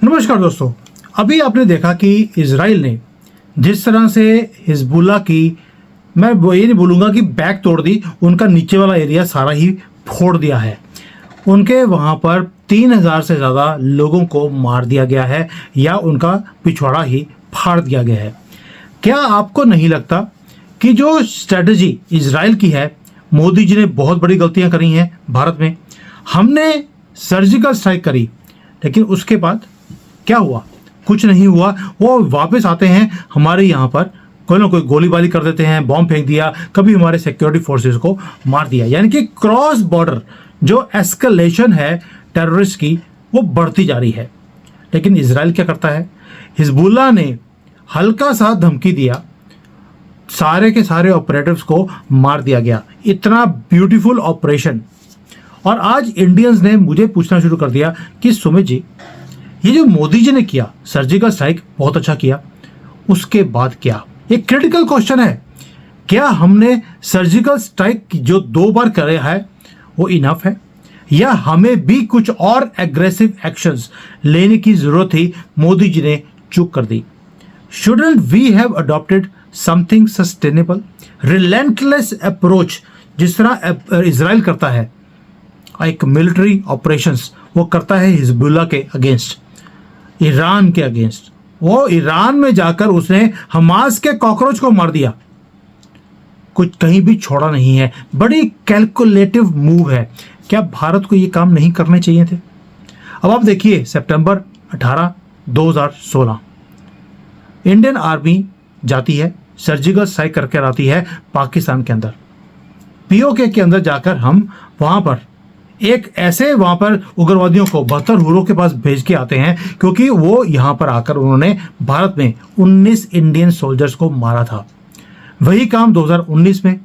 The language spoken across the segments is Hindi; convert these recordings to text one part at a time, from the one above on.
नमस्कार दोस्तों, अभी आपने देखा कि इजराइल ने जिस तरह से हिजबुल्लाह की, मैं वो ये नहीं बोलूँगा कि बैक तोड़ दी, उनका नीचे वाला एरिया सारा ही फोड़ दिया है। उनके वहाँ पर 3000 से ज़्यादा लोगों को मार दिया गया है या उनका पिछवाड़ा ही फाड़ दिया गया है। क्या आपको नहीं लगता कि जो स्ट्रेटजी इजराइल की है, मोदी जी ने बहुत बड़ी गलतियां करी हैं भारत में। हमने सर्जिकल स्ट्राइक करी, लेकिन उसके बाद क्या हुआ? कुछ नहीं हुआ। वो वापस आते हैं हमारे यहाँ पर, कोई ना कोई गोलीबारी कर देते हैं, बॉम्ब फेंक दिया, कभी हमारे सिक्योरिटी फोर्सेस को मार दिया। यानी कि क्रॉस बॉर्डर जो एस्केलेशन है टेररिस्ट की, वो बढ़ती जा रही है। लेकिन इजराइल क्या करता है? हिजबुल्लाह ने हल्का सा धमकी दिया, सारे के सारे ऑपरेटिव्स को मार दिया गया। इतना ब्यूटीफुल ऑपरेशन। और आज इंडियंस ने मुझे पूछना शुरू कर दिया कि सुमित जी, ये जो मोदी जी ने किया सर्जिकल स्ट्राइक, बहुत अच्छा किया, उसके बाद क्या? एक क्रिटिकल क्वेश्चन है, क्या हमने सर्जिकल स्ट्राइक जो 2 बार करे है वो इनफ है, या हमें भी कुछ और एग्रेसिव एक्शंस लेने की जरूरत थी? मोदी जी ने चूक कर दी। Shouldn't we have adopted something sustainable, relentless approach जिस तरह इजराइल करता है, एक मिलिट्री ऑपरेशंस वो करता है हिजबुल्लाह के अगेंस्ट, ईरान के अगेंस्ट। वो ईरान में जाकर उसने हमास के कॉकरोच को मार दिया, कुछ कहीं भी छोड़ा नहीं है। बड़ी कैलकुलेटिव मूव है। क्या भारत को ये काम नहीं करने चाहिए थे? अब आप देखिए, सितंबर 18, 2016 इंडियन आर्मी जाती है, सर्जिकल स्ट्राइक करके आती है पाकिस्तान के अंदर। पीओके के अंदर जाकर हम वहां पर एक ऐसे वहां पर उग्रवादियों को 72 हुरों के पास भेज के आते हैं, क्योंकि वो यहां पर आकर उन्होंने भारत में 19 इंडियन सोल्जर्स को मारा था। वही काम 2019 में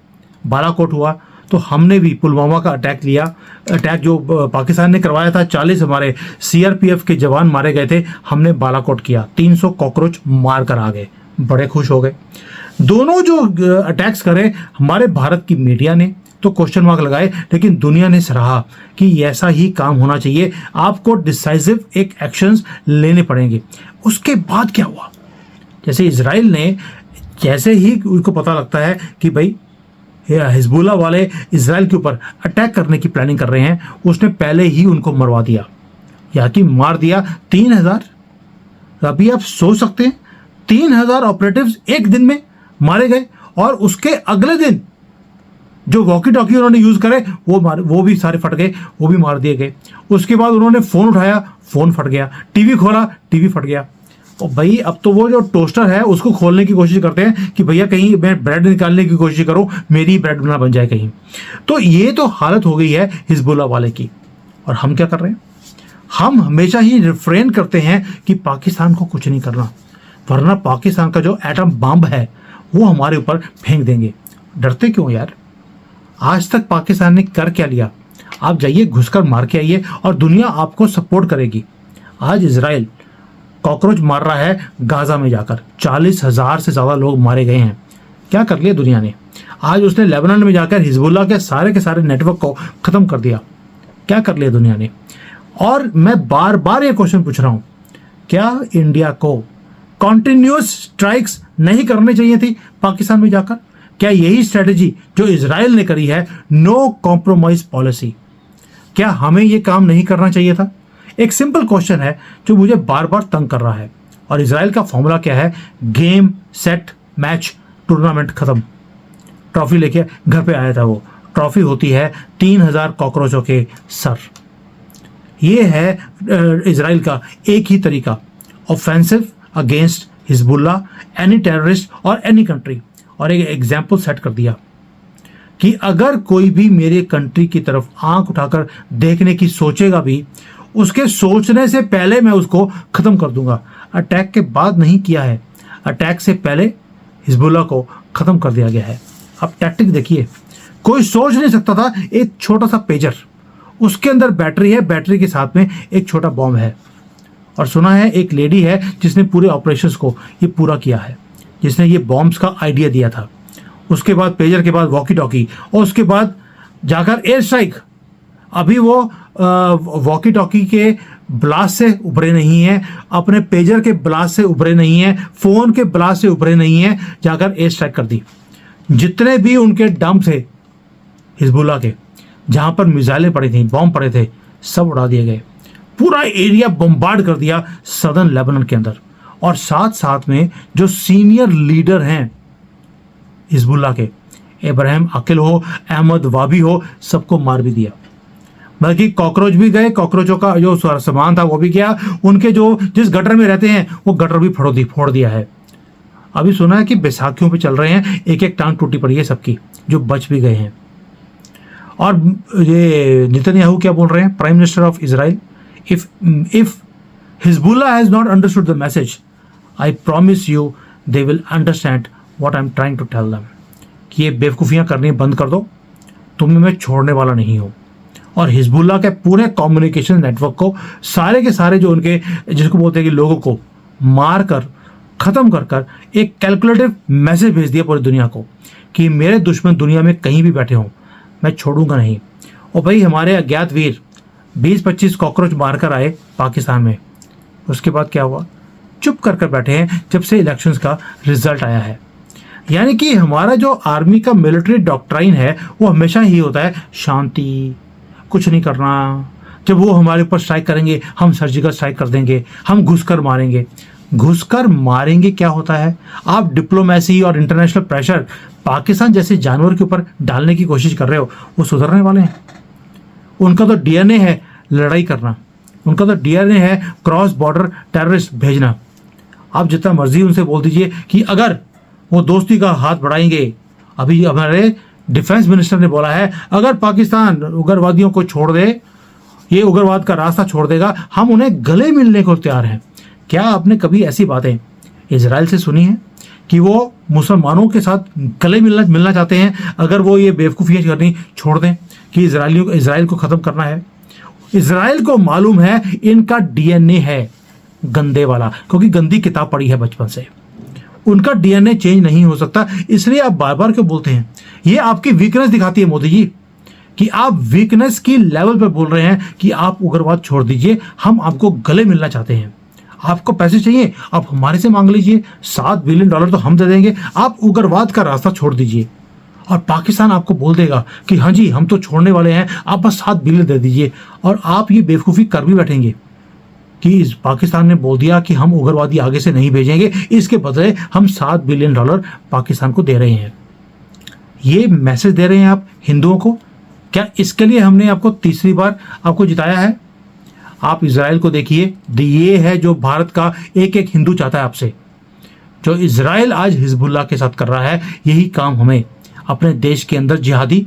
बालाकोट हुआ, तो हमने भी पुलवामा का अटैक लिया। अटैक जो पाकिस्तान ने करवाया था, 40 हमारे सीआरपीएफ के जवान मारे गए थे, हमने बालाकोट किया, 300 कॉकरोच मार कर आ गए, बड़े खुश हो गए। दोनों जो अटैक्स करे हमारे भारत की मीडिया ने तो क्वेश्चन मार्क लगाए, लेकिन दुनिया ने सराहा कि ऐसा ही काम होना चाहिए, आपको डिसाइसिव एक एक्शंस लेने पड़ेंगे। उसके बाद क्या हुआ? जैसे इजराइल ने, जैसे ही उनको पता लगता है कि भाई हिजबुल्लाह वाले इजराइल के ऊपर अटैक करने की प्लानिंग कर रहे हैं, उसने पहले ही उनको मरवा दिया, या कि मार दिया 3000। अभी आप सोच सकते हैं, 3000 ऑपरेटिव्स एक दिन में मारे गए। और उसके अगले दिन जो वॉकी टॉकी उन्होंने यूज करे वो भी सारे फट गए, वो भी मार दिए गए। उसके बाद उन्होंने फोन उठाया, फोन फट गया, टीवी खोला, टीवी फट गया। और भाई अब तो वो जो टोस्टर है उसको खोलने की कोशिश करते हैं कि भैया कहीं मैं ब्रेड निकालने की कोशिश करूं, मेरी ब्रेड ना बन जाए कहीं। तो ये तो हालत हो गई है हिजबुल्लाह वाले की। और हम क्या कर रहे हैं? हम हमेशा ही रिफ्रेन करते हैं कि पाकिस्तान को कुछ नहीं करना, वरना पाकिस्तान का जो एटम बम है वो हमारे ऊपर फेंक देंगे। डरते क्यों यार? आज तक पाकिस्तान ने कर क्या लिया? आप जाइए, घुसकर मार के आइए और दुनिया आपको सपोर्ट करेगी। आज इजराइल कॉकरोच मार रहा है गाजा में जाकर, 40,000 से ज्यादा लोग मारे गए हैं। क्या कर लिया दुनिया ने? आज उसने लेबनान में जाकर हिजबुल्लाह के सारे नेटवर्क को खत्म कर दिया। क्या कर लिया दुनिया ने? और मैं बार बार ये क्वेश्चन पूछ रहा हूं, क्या इंडिया को कॉन्टिन्यूअस स्ट्राइक्स नहीं करनी चाहिए थी पाकिस्तान में जाकर? क्या यही स्ट्रेटेजी जो इजराइल ने करी है, नो कॉम्प्रोमाइज पॉलिसी, क्या हमें यह काम नहीं करना चाहिए था? एक सिंपल क्वेश्चन है जो मुझे बार बार तंग कर रहा है। और इजराइल का फॉर्मूला क्या है? गेम सेट मैच, टूर्नामेंट खत्म। ट्रॉफी लेके घर पे आया था वो, ट्रॉफी होती है 3000 कॉकरोचों के सर। ये है इजराइल का एक ही तरीका, offensive against Hezbollah, any terrorist और एनी कंट्री। और एक एग्जाम्पल सेट कर दिया कि अगर कोई भी मेरे कंट्री की तरफ आंख उठाकर देखने की सोचेगा भी, उसके सोचने से पहले मैं उसको खत्म कर दूंगा। अटैक के बाद नहीं किया है, अटैक से पहले हिजबुल्लाह को खत्म कर दिया गया है। अब टैक्टिक देखिए, कोई सोच नहीं सकता था एक छोटा सा पेजर, उसके अंदर बैटरी है, बैटरी के साथ में एक छोटा बॉम्ब है। और सुना है एक लेडी है जिसने पूरे ऑपरेशंस को ये पूरा किया है, जिसने ये बॉम्ब्स का आइडिया दिया था। उसके बाद पेजर के बाद वॉकी टॉकी, और उसके बाद जाकर एयर स्ट्राइक। अभी वो वॉकी टॉकी के ब्लास्ट से उभरे नहीं हैं, अपने पेजर के ब्लास्ट से उभरे नहीं हैं, फोन के ब्लास्ट से उभरे नहीं हैं, जाकर एयर स्ट्राइक कर दी। जितने भी उनके डंप थे हिजबुल्लाह के, जहां पर मिसाइलें पड़ी थी, बॉम्ब पड़े थे, सब उड़ा दिए गए। पूरा एरिया बम्बार्ड कर दिया सदर्न लेबनान के अंदर। और साथ साथ में जो सीनियर लीडर हैं हिजबुल्लाह के, इब्राहिम अकील हो, अहमद वाबी हो, सबको मार भी दिया। बल्कि कॉकरोच भी गए, कॉकरोचों का जो सामान था वो भी गया। उनके जो जिस गटर में रहते हैं वो गटर भी फोड़ दिया है। अभी सुना है कि बैसाखियों पे चल रहे हैं, एक एक टांग टूटी पड़ी है सबकी, जो बच भी गए हैं। और ये नेतन्याहू क्या बोल रहे हैं, prime minister of Israel, if Hezbollah has not understood the message, I promise you they will understand what I am trying to tell them, कि ये बेवकूफ़ियाँ करनी बंद कर दो, तुम्हें मैं छोड़ने वाला नहीं हूँ। और हिजबुल्लाह के पूरे कम्युनिकेशन नेटवर्क को, सारे के सारे जो उनके, जिसको बोलते हैं कि लोगों को मार कर ख़त्म कर कर एक कैलकुलेटिव मैसेज भेज दिया पूरी दुनिया को कि मेरे दुश्मन दुनिया में कहीं भी बैठे हों, मैं छोड़ूंगा नहीं। और भाई हमारे अज्ञात वीर 20-25 कॉकरोच मारकर आए पाकिस्तान में, उसके बाद क्या हुआ, चुप कर बैठे हैं जब से इलेक्शंस का रिजल्ट आया है। यानी कि हमारा जो आर्मी का मिलिट्री डॉक्ट्राइन है वो हमेशा ही होता है शांति, कुछ नहीं करना। जब वो हमारे ऊपर स्ट्राइक करेंगे हम सर्जिकल स्ट्राइक कर देंगे, हम घुसकर मारेंगे। घुसकर मारेंगे क्या होता है, आप डिप्लोमेसी और इंटरनेशनल प्रेशर पाकिस्तान जैसे जानवर के ऊपर डालने की कोशिश कर रहे हो, वो सुधरने वाले हैं? उनका तो डीएनए है लड़ाई करना, उनका तो डीएनए है क्रॉस बॉर्डर टेररिस्ट भेजना। आप जितना मर्जी उनसे बोल दीजिए कि अगर वो दोस्ती का हाथ बढ़ाएंगे, अभी हमारे डिफेंस मिनिस्टर ने बोला है अगर पाकिस्तान उग्रवादियों को छोड़ दे, ये उग्रवाद का रास्ता छोड़ देगा, हम उन्हें गले मिलने को तैयार हैं। क्या आपने कभी ऐसी बातें इजराइल से सुनी है कि वो मुसलमानों के साथ गले मिलना चाहते हैं अगर वो ये बेवकूफ़ियाँ करनी छोड़ दें कि इजराइल को ख़त्म करना है? इजराइल को मालूम है इनका डीएनए है गंदे वाला, क्योंकि गंदी किताब पढ़ी है बचपन से। उनका डीएनए चेंज नहीं हो सकता, इसलिए आप बार बार क्यों बोलते हैं? ये आपकी वीकनेस दिखाती है मोदी जी, कि आप वीकनेस की लेवल पर बोल रहे हैं कि आप उग्रवाद छोड़ दीजिए, हम आपको गले मिलना चाहते हैं। आपको पैसे चाहिए, आप हमारे से मांग लीजिए, $7 बिलियन तो हम दे देंगे, आप उग्रवाद का रास्ता छोड़ दीजिए। और पाकिस्तान आपको बोल देगा कि हाँ जी हम तो छोड़ने वाले हैं, आप बस 7 बिलियन दे दीजिए। और आप ये बेवकूफ़ी कर भी बैठेंगे कि पाकिस्तान ने बोल दिया कि हम उग्रवादी आगे से नहीं भेजेंगे, इसके बदले हम $7 बिलियन पाकिस्तान को दे रहे हैं। ये मैसेज दे रहे हैं आप हिंदुओं को। क्या इसके लिए हमने आपको तीसरी बार आपको जिताया है? आप इजराइल को देखिए, ये है जो भारत का एक एक हिंदू चाहता है आपसे। जो इजराइल आज हिजबुल्लाह के साथ कर रहा है, यही काम हमें अपने देश के अंदर जिहादी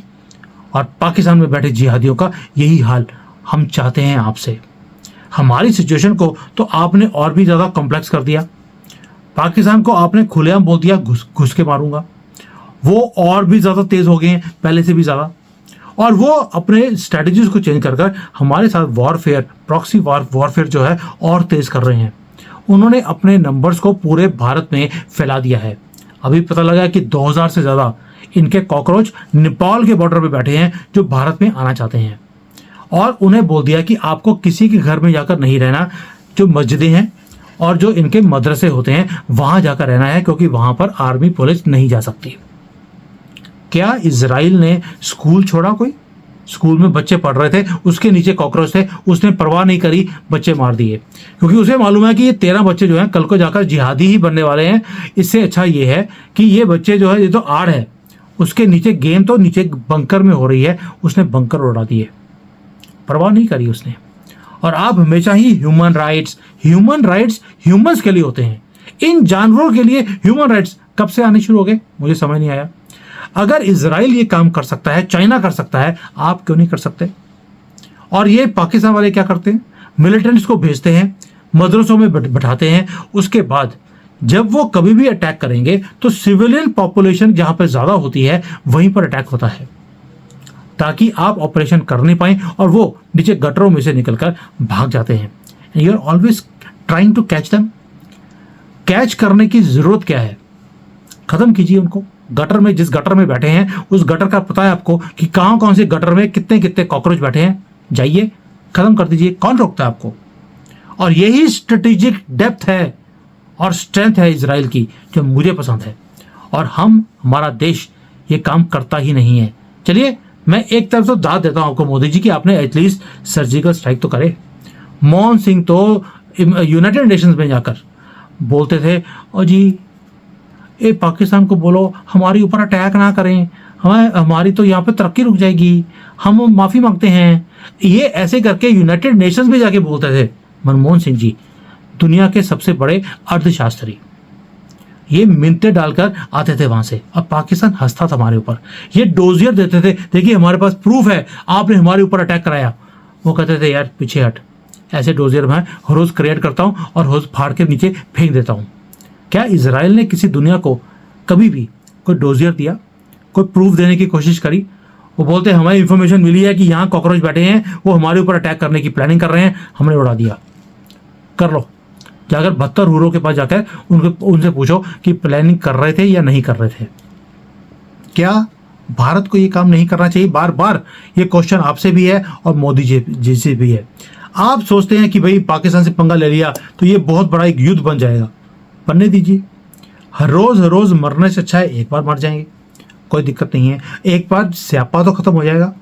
और पाकिस्तान में बैठे जिहादियों का यही हाल हम चाहते हैं आपसे। हमारी सिचुएशन को तो आपने और भी ज़्यादा कॉम्प्लेक्स कर दिया। पाकिस्तान को आपने खुलेआम बोल दिया घुस के मारूंगा, वो और भी ज़्यादा तेज़ हो गए हैं पहले से भी ज़्यादा। और वो अपने स्ट्रैटेजीज को चेंज कर हमारे साथ वॉरफेयर, प्रॉक्सी वॉरफेयर जो है और तेज़ कर रहे हैं। उन्होंने अपने नंबर्स को पूरे भारत में फैला दिया है। अभी पता लगा कि 2000 से ज़्यादा इनके कॉकरोच नेपाल के बॉर्डर पे बैठे हैं जो भारत में आना चाहते हैं। और उन्हें बोल दिया कि आपको किसी के घर में जाकर नहीं रहना, जो मस्जिदें हैं और जो इनके मदरसे होते हैं वहाँ जाकर रहना है, क्योंकि वहाँ पर आर्मी पुलिस नहीं जा सकती। क्या इजराइल ने स्कूल छोड़ा? कोई स्कूल में बच्चे पढ़ रहे थे, उसके नीचे कॉकरोच थे, उसने परवाह नहीं करी, बच्चे मार दिए, क्योंकि उसे मालूम है कि ये 13 बच्चे जो हैं कल को जाकर जिहादी ही बनने वाले हैं। इससे अच्छा ये है कि ये बच्चे जो है, ये तो आड़ है, उसके नीचे गेम तो नीचे बंकर में हो रही है, उसने बंकर उड़ा दिए, परवाह नहीं करी उसने। और आप हमेशा ही ह्यूमन राइट्स ह्यूमंस के लिए होते हैं, इन जानवरों के लिए ह्यूमन राइट्स कब से आने शुरू हो गए मुझे समझ नहीं आया। अगर इजराइल ये काम कर सकता है, चाइना कर सकता है, आप क्यों नहीं कर सकते? और ये पाकिस्तान वाले क्या करते हैं? मिलिटेंट्स को भेजते हैं, मदरसों में बैठाते हैं, उसके बाद जब वो कभी भी अटैक करेंगे तो सिविलियन पॉपुलेशन जहां पर ज्यादा होती है वहीं पर अटैक होता है, ताकि आप ऑपरेशन कर नहीं पाए और वो नीचे गटरों में से निकलकर भाग जाते हैं। You are always trying to catch them. Catch करने की जरूरत क्या है? खत्म कीजिए उनको। गटर में, जिस गटर में बैठे हैं उस गटर का पता है आपको कि कौन से गटर में कितने कितने कॉकरोच बैठे हैं, जाइए खत्म कर दीजिए। कौन रोकता है आपको? और यही स्ट्रेटेजिक डेप्थ है और स्ट्रेंथ है इजराइल की जो मुझे पसंद है। और हमारा देश ये काम करता ही नहीं है। चलिए मैं एक तरफ तो दाद देता हूं आपको मोदी जी की, आपने एटलीस्ट सर्जिकल स्ट्राइक तो करे। मनमोहन सिंह तो यूनाइटेड नेशंस में जाकर बोलते थे, और जी ये पाकिस्तान को बोलो हमारे ऊपर अटैक ना करें, हमारी तो यहाँ पे तरक्की रुक जाएगी, हम माफ़ी मांगते हैं। ये ऐसे करके यूनाइटेड नेशंस में जाके बोलते थे मनमोहन सिंह जी, दुनिया के सबसे बड़े अर्थशास्त्री। ये मिन्नतें डालकर आते थे वहां से, और पाकिस्तान हंसता था हमारे ऊपर। ये डोजियर देते थे, देखिए हमारे पास प्रूफ है आपने हमारे ऊपर अटैक कराया। वो कहते थे यार पीछे हट, ऐसे डोजियर मैं हर रोज क्रिएट करता हूं और रोज फाड़ के नीचे फेंक देता हूं। क्या इजराइल ने किसी दुनिया को कभी भी कोई डोजियर दिया, कोई प्रूफ देने की कोशिश करी? वो बोलते हमें इंफॉर्मेशन मिली है कि यहाँ कॉकरोच बैठे हैं, वो हमारे ऊपर अटैक करने की प्लानिंग कर रहे हैं, हमने उड़ा दिया। कर लो, जाकर 72 हूरों के पास जाकर उनसे पूछो कि प्लानिंग कर रहे थे या नहीं कर रहे थे। क्या भारत को ये काम नहीं करना चाहिए? बार बार ये क्वेश्चन आपसे भी है और मोदी जी से भी है। आप सोचते हैं कि भाई पाकिस्तान से पंगा ले लिया तो ये बहुत बड़ा एक युद्ध बन जाएगा। बनने दीजिए, हर रोज मरने से अच्छा है एक बार मर जाएंगे, कोई दिक्कत नहीं है। एक बार स्यापा तो खत्म हो जाएगा।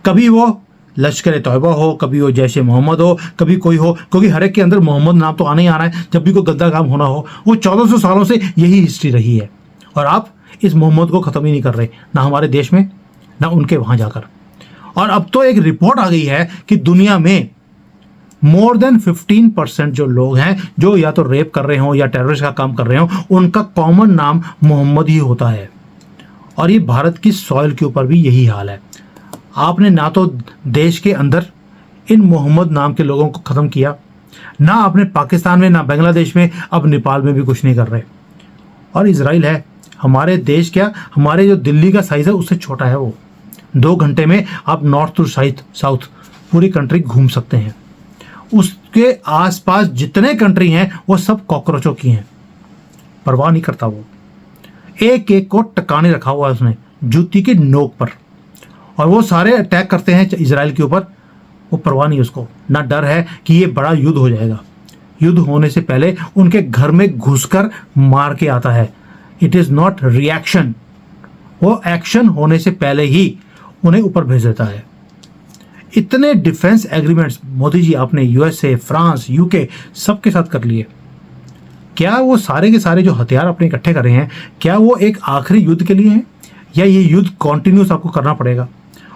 कभी वो लश्कर तौबा हो, कभी वो जैश मोहम्मद हो, कभी कोई हो, क्योंकि हर एक के अंदर मोहम्मद नाम तो आना ही आना है जब भी कोई गंदा काम होना हो। वो 1400 सालों से यही हिस्ट्री रही है, और आप इस मोहम्मद को ख़त्म ही नहीं कर रहे, ना हमारे देश में ना उनके वहाँ जाकर। और अब तो एक रिपोर्ट आ गई है कि दुनिया में मोर देन 15% जो लोग हैं जो या तो रेप कर रहे हो या टेररिस्ट का काम कर रहे हो, उनका कॉमन नाम मोहम्मद ही होता है। और ये भारत की सॉइल के ऊपर भी यही हाल है। आपने ना तो देश के अंदर इन मोहम्मद नाम के लोगों को ख़त्म किया, ना आपने पाकिस्तान में, ना बांग्लादेश में, अब नेपाल में भी कुछ नहीं कर रहे। और इजराइल है हमारे देश, क्या हमारे जो दिल्ली का साइज़ है उससे छोटा है। वो 2 घंटे में आप नॉर्थ टू साउथ पूरी कंट्री घूम सकते हैं। उसके आसपास जितने कंट्री हैं वो सब कॉकरोचों की हैं, परवाह नहीं करता वो। एक एक को टकाने रखा हुआ है उसने जूती की नोक पर, और वो सारे अटैक करते हैं इजराइल के ऊपर। वो परवाह नहीं उसको, ना डर है कि ये बड़ा युद्ध हो जाएगा। युद्ध होने से पहले उनके घर में घुसकर मार के आता है। इट इज़ नॉट रिएक्शन, वो एक्शन होने से पहले ही उन्हें ऊपर भेज देता है। इतने डिफेंस एग्रीमेंट्स मोदी जी आपने यूएसए, फ्रांस, यूके सबके साथ कर लिए। क्या वो सारे के सारे जो हथियार अपने इकट्ठे कर रहे हैं, क्या वो एक आखिरी युद्ध के लिए हैं, या ये युद्ध कॉन्टिन्यूस आपको करना पड़ेगा?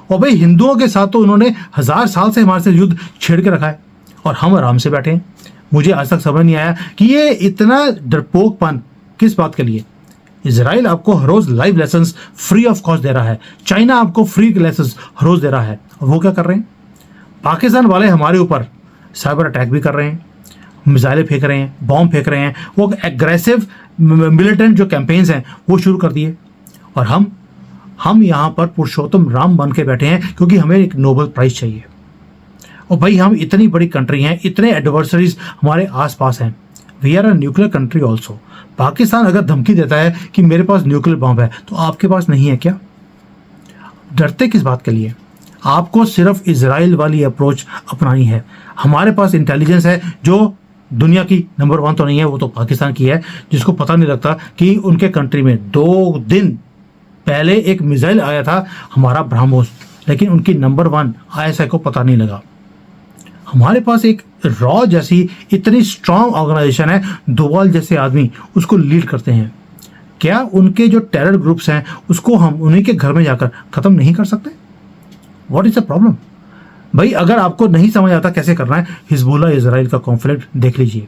और भाई हिंदुओं के साथ तो उन्होंने 1000 साल से हमारे से युद्ध छेड़ के रखा है, और हम आराम से बैठे हैं। मुझे आज तक समझ नहीं आया कि ये इतना डरपोकपन किस बात के लिए। इजराइल आपको हर रोज live lessons free of cost दे रहा है, चाइना आपको फ्री लेसन्स हर रोज दे रहा है, और वो क्या कर रहे हैं? पाकिस्तान वाले हमारे ऊपर साइबर अटैक भी कर रहे हैं, मिसाइलें फेंक रहे हैं, बॉम्ब फेंक रहे हैं, वो एग्रेसिव मिलिटेंट जो कैंपेन्स हैं वो शुरू कर दिए। और हम यहाँ पर पुरुषोत्तम राम बन के बैठे हैं क्योंकि हमें एक नोबेल प्राइज चाहिए। और भाई हम इतनी बड़ी कंट्री हैं, इतने एडवर्सरीज हमारे आसपास हैं। We are a nuclear country also. Pakistan अगर धमकी देता है कि मेरे पास न्यूक्लियर बॉम्ब है, तो आपके पास नहीं है क्या? डरते किस बात के लिए? आपको सिर्फ इजराइल वाली अप्रोच अपनानी है। हमारे पास इंटेलिजेंस है जो दुनिया की नंबर 1 तो नहीं है, वो तो पाकिस्तान की है, जिसको पता नहीं लगता कि उनके कंट्री में 2 दिन पहले एक मिसाइल आया था हमारा ब्रह्मोस, लेकिन उनकी नंबर 1 ISI को पता नहीं लगा। हमारे पास एक रॉ जैसी इतनी स्ट्रांग ऑर्गेनाइजेशन है, दोवाल जैसे आदमी उसको लीड करते हैं। क्या उनके जो टेरर ग्रुप्स हैं उसको हम उन्हीं के घर में जाकर ख़त्म नहीं कर सकते? What is the problem? भाई अगर आपको नहीं समझ आता कैसे करना है, हिजबुल्लाह इजराइल का कॉन्फ्लिक्ट देख लीजिए।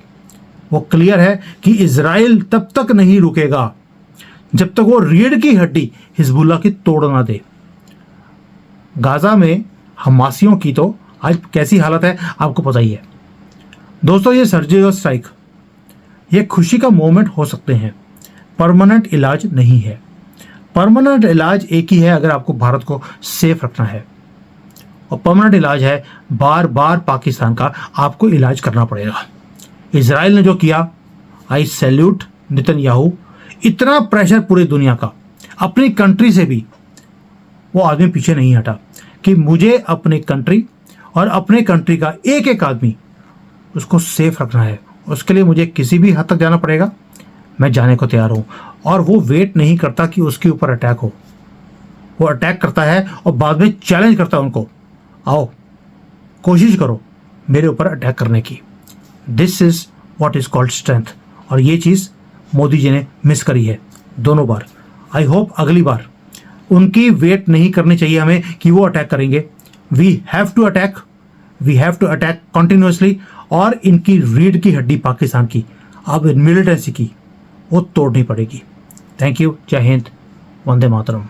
वो क्लियर है कि इजराइल तब तक नहीं रुकेगा जब तक वो रीढ़ की हड्डी हिजबुल्लाह की तोड़ ना दे। गाजा में हमासियों की तो आज कैसी हालत है आपको पता ही है। दोस्तों ये सर्जिकल स्ट्राइक, ये खुशी का मोमेंट हो सकते हैं, परमानेंट इलाज नहीं है। परमानेंट इलाज एक ही है अगर आपको भारत को सेफ रखना है, और परमानेंट इलाज है बार बार पाकिस्तान का आपको इलाज करना पड़ेगा। इजराइल ने जो किया, आई सैल्यूट नेतन्याहू। इतना प्रेशर पूरी दुनिया का, अपनी कंट्री से भी वो आदमी पीछे नहीं हटा कि मुझे अपनी कंट्री और अपने कंट्री का एक एक आदमी उसको सेफ रखना है। उसके लिए मुझे किसी भी हद तक जाना पड़ेगा, मैं जाने को तैयार हूँ। और वो वेट नहीं करता कि उसके ऊपर अटैक हो, वो अटैक करता है और बाद में चैलेंज करता है उनको, आओ कोशिश करो मेरे ऊपर अटैक करने की। This is what is called strength. और ये चीज़ मोदी जी ने मिस करी है दोनों बार। आई होप अगली बार उनकी वेट नहीं करनी चाहिए हमें कि वो अटैक करेंगे। We have to attack continuously. और इनकी रीढ़ की हड्डी पाकिस्तान की, अब मिलिटेंसी की, वो तोड़नी पड़ेगी। Thank you. जय हिंद। वंदे मातरम।